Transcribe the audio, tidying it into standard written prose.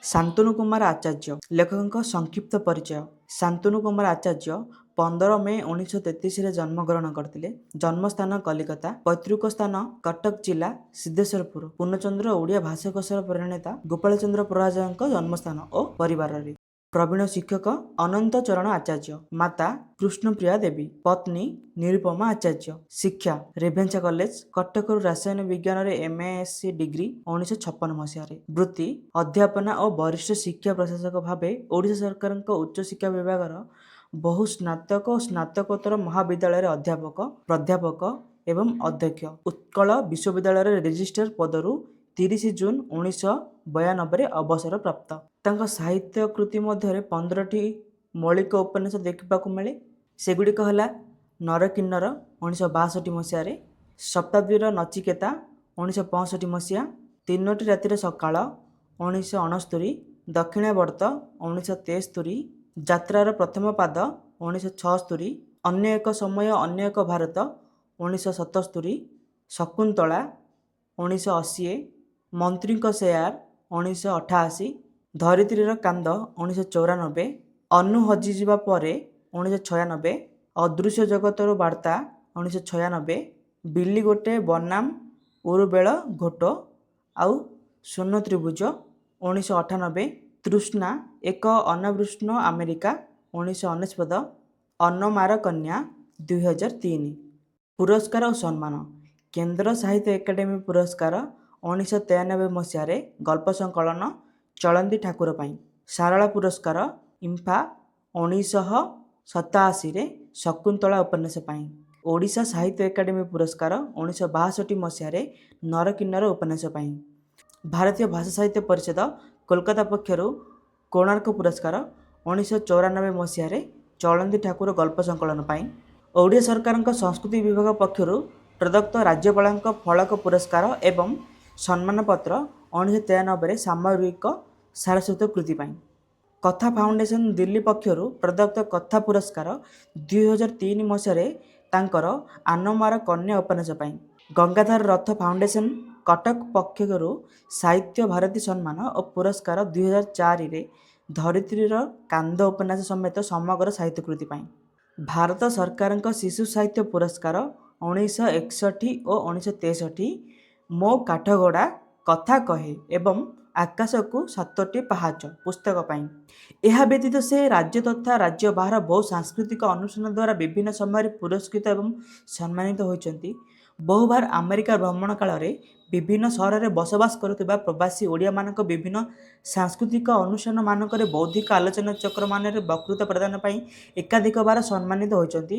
ଶାନ୍ତନୁ କୁମାର ଆଚାର୍ଯ୍ୟ ଲେଖକଙ୍କ ସଂକ୍ଷିପ୍ତ ପରିଚୟ। ଶାନ୍ତନୁ କୁମାର ଆଚାର୍ଯ୍ୟ 15 ମେ 1933ରେ ଜନ୍ମଗ୍ରହଣ କରିଥିଲେ। ଜନ୍ମସ୍ଥାନ କଲିକତା, ପୈତୃକ ସ୍ଥାନ କଟକ ଜିଲ୍ଲା ସିଦ୍ଧେଶ୍ୱରପୁର। ପୂର୍ଣ୍ଣଚନ୍ଦ୍ର ଓଡ଼ିଆ ଭାଷାକୋଷର ପ୍ରଣେତା ଗୋପାଳଚନ୍ଦ୍ର ପ୍ରରାଜଙ୍କ ଜନ୍ମସ୍ଥାନ ଓ ପରିବାରରେ। ପ୍ରବୀଣ ଶିକ୍ଷକ ଅନନ୍ତ ଚରଣ ଆଚାର୍ଯ୍ୟ। ମାତା କୃଷ୍ଣପ୍ରିୟା ଦେବୀ। ପତ୍ନୀ ନିରୁପମା ଆଚାର୍ଯ୍ୟ। ଶିକ୍ଷା ରେଭେନ୍ସା କଲେଜ, କଟକରୁ ରାସାୟନ ବିଜ୍ଞାନରେ MSc ଡିଗ୍ରୀ 1956 ମସିହାରେ। ବୃତ୍ତି ଅଧ୍ୟାପନା ଓ ବରିଷ୍ଠ ଶିକ୍ଷା ପ୍ରଶାସକ ଭାବେ ଓଡ଼ିଶା ସରକାରଙ୍କ ଉଚ୍ଚଶିକ୍ଷା ବିଭାଗର ବହୁ ସ୍ନାତକ ଓ ସ୍ନାତକୋତ୍ତର ମହାବିଦ୍ୟାଳୟରେ ଅଧ୍ୟାପକ, ପ୍ରାଧ୍ୟାପକ ଏବଂ ଅଧ୍ୟକ୍ଷ। ଉତ୍କଳ ବିଶ୍ୱବିଦ୍ୟାଳୟରେ ରେଜିଷ୍ଟ୍ରାର ପଦରୁ 30 ଜୁନ୍ 1992ରେ ଅବସର ପ୍ରାପ୍ତ। ତାଙ୍କ ସାହିତ୍ୟ କୃତି ମଧ୍ୟରେ 15ଟି ମୌଳିକ ଉପନ୍ୟାସ ଦେଖିବାକୁ ମିଳେ। ସେଗୁଡ଼ିକ ହେଲା ନରକିନ୍ନର 1962 ମସିହାରେ, ଶତାବ୍ଦୀର ନଚିକେତା 1965 ମସିହା, 3ଟି ରାତିର ସକାଳ 1969, ଦକ୍ଷିଣାବର୍ତ୍ତ 1973, ଯାତ୍ରାର ପ୍ରଥମ ପାଦ 1976, ଅନ୍ୟ ଏକ ସମୟ ଅନ୍ୟ ଏକ ଭାରତ 1977, ଶକୁନ୍ତଳା 1980, ମନ୍ତ୍ରୀଙ୍କ ସେୟାର 1988, ଧରିତ୍ରୀର କାନ୍ଦ 1994, ଅନୁ ହଜିଯିବା ପରେ 1996, ଅଦୃଶ୍ୟ ଜଗତରୁ ବାର୍ତ୍ତା 1996, ବିଲି ଗୋଟେ ବନାମ ଉରୁବେଳ ଘୋଟ ଆଉ ସ୍ୱର୍ଣ୍ଣ ତ୍ରିଭୁଜ 1998, ତୃଷ୍ଣା ଏକ ଅନାବୃଷ୍ଣ ଆମେରିକା 1999, ଅନ୍ନମାର କନ୍ୟା 2003। ପୁରସ୍କାର ଓ ସମ୍ମାନ। କେନ୍ଦ୍ର ସାହିତ୍ୟ ଏକାଡେମୀ ପୁରସ୍କାର 1993 ମସିହାରେ ଗଳ୍ପ ସଂକଳନ ଚଳନ୍ତି ଠାକୁର ପାଇଁ। ସାରଳା ପୁରସ୍କାର ଇମ୍ଫା 1987ରେ ଶକୁନ୍ତଳା ଉପନ୍ୟାସ ପାଇଁ। ଓଡ଼ିଶା ସାହିତ୍ୟ ଏକାଡେମୀ ପୁରସ୍କାର 1962 ମସିହାରେ ନରକିନ୍ନର ଉପନ୍ୟାସ ପାଇଁ। ଭାରତୀୟ ଭାଷା ସାହିତ୍ୟ ପରିଷଦ କୋଲକାତା ପକ୍ଷରୁ କୋଣାର୍କ ପୁରସ୍କାର 1994 ମସିହାରେ ଚଳନ୍ତି ଠାକୁର ଗଳ୍ପ ସଂକଳନ ପାଇଁ। ଓଡ଼ିଶା ସରକାରଙ୍କ ସଂସ୍କୃତି ବିଭାଗ ପକ୍ଷରୁ ପ୍ରଦତ୍ତ ରାଜ୍ୟପାଳଙ୍କ ଫଳକ ପୁରସ୍କାର ଏବଂ ସମ୍ମାନପତ୍ର 1993ରେ ସାମଗ୍ରିକ ସାରସ୍ୱତ କୃତି ପାଇଁ। କଥା ଫାଉଣ୍ଡେସନ ଦିଲ୍ଲୀ ପକ୍ଷରୁ ପ୍ରଦତ୍ତ କଥା ପୁରସ୍କାର 2003 ମସିହାରେ ତାଙ୍କର ଆନମାର କନ୍ୟା ଉପନ୍ୟାସ ପାଇଁ। ଗଙ୍ଗାଧର ରଥ ଫାଉଣ୍ଡେସନ କଟକ ପକ୍ଷରୁ ସାହିତ୍ୟ ଭାରତୀ ସମ୍ମାନ ଓ ପୁରସ୍କାର 2004ରେ ଧରିତ୍ରୀର କାନ୍ଦ ଉପନ୍ୟାସ ସମେତ ସମଗ୍ର ସାହିତ୍ୟ କୃତି ପାଇଁ। ଭାରତ ସରକାରଙ୍କ ଶିଶୁ ସାହିତ୍ୟ ପୁରସ୍କାର 1961 ଓ 1963 ମୋ କାଠଗୋଡ଼ା କଥା କହେ ଏବଂ ଆକାଶକୁ 7ଟି ପାହାଚ ପୁସ୍ତକ ପାଇଁ। ଏହା ବ୍ୟତୀତ ସେ ରାଜ୍ୟ ତଥା ରାଜ୍ୟ ବାହାର ବହୁ ସାଂସ୍କୃତିକ ଅନୁଷ୍ଠାନ ଦ୍ୱାରା ବିଭିନ୍ନ ସମୟରେ ପୁରସ୍କୃତ ଏବଂ ସମ୍ମାନିତ ହୋଇଛନ୍ତି। ବହୁବାର ଆମେରିକା ଭ୍ରମଣ କାଳରେ ବିଭିନ୍ନ ସହରରେ ବସବାସ କରୁଥିବା ପ୍ରବାସୀ ଓଡ଼ିଆମାନଙ୍କ ବିଭିନ୍ନ ସାଂସ୍କୃତିକ ଅନୁଷ୍ଠାନମାନଙ୍କରେ ବୌଦ୍ଧିକ ଆଲୋଚନା ଚକ୍ରମାନରେ ବକ୍ତୃତା ପ୍ରଦାନ ପାଇଁ ଏକାଧିକ ବାର ସମ୍ମାନିତ ହୋଇଛନ୍ତି